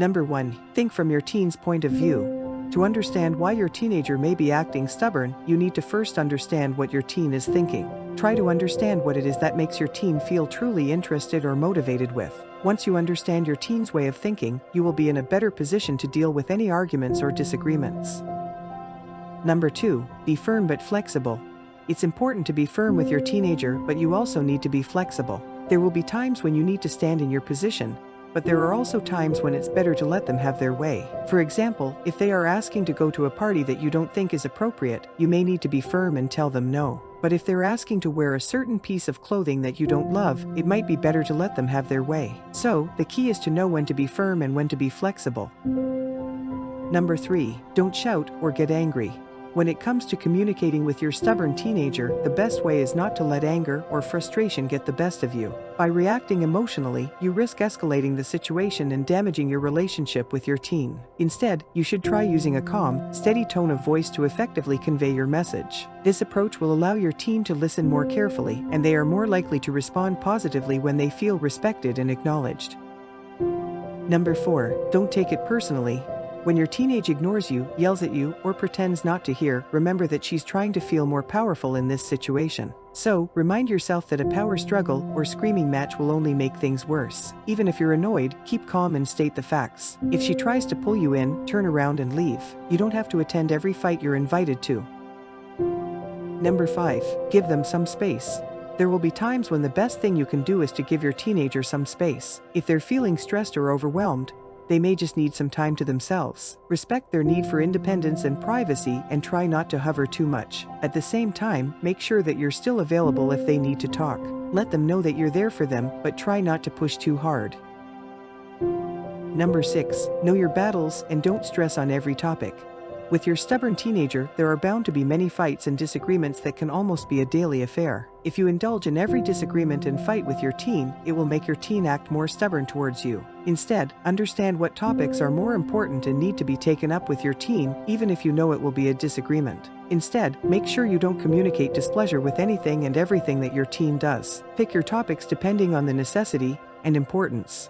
Number 1. Think from your teen's point of view. To understand why your teenager may be acting stubborn, you need to first understand what your teen is thinking. Try to understand what it is that makes your teen feel truly interested or motivated with. Once you understand your teen's way of thinking, you will be in a better position to deal with any arguments or disagreements. Number 2. Be firm but flexible. It's important to be firm with your teenager, but you also need to be flexible. There will be times when you need to stand in your position, but there are also times when it's better to let them have their way. For example, if they are asking to go to a party that you don't think is appropriate, you may need to be firm and tell them no. But if they're asking to wear a certain piece of clothing that you don't love, it might be better to let them have their way. So, the key is to know when to be firm and when to be flexible. Number 3. Don't shout or get angry. When it comes to communicating with your stubborn teenager, the best way is not to let anger or frustration get the best of you. By reacting emotionally, you risk escalating the situation and damaging your relationship with your teen. Instead, you should try using a calm, steady tone of voice to effectively convey your message. This approach will allow your teen to listen more carefully, and they are more likely to respond positively when they feel respected and acknowledged. Number 4. Don't take it personally. When your teenage ignores you, yells at you, or pretends not to hear, remember that she's trying to feel more powerful in this situation. So, remind yourself that a power struggle or screaming match will only make things worse. Even if you're annoyed, keep calm and state the facts. If she tries to pull you in, turn around and leave. You don't have to attend every fight you're invited to. Number 5. Give them some space. There will be times when the best thing you can do is to give your teenager some space. If they're feeling stressed or overwhelmed, they may just need some time to themselves. Respect their need for independence and privacy and try not to hover too much. At the same time, make sure that you're still available if they need to talk. Let them know that you're there for them, but try not to push too hard. Number 6. Know your battles and don't stress on every topic. With your stubborn teenager, there are bound to be many fights and disagreements that can almost be a daily affair. If you indulge in every disagreement and fight with your teen, it will make your teen act more stubborn towards you. Instead, understand what topics are more important and need to be taken up with your teen, even if you know it will be a disagreement. Instead, make sure you don't communicate displeasure with anything and everything that your teen does. Pick your topics depending on the necessity and importance.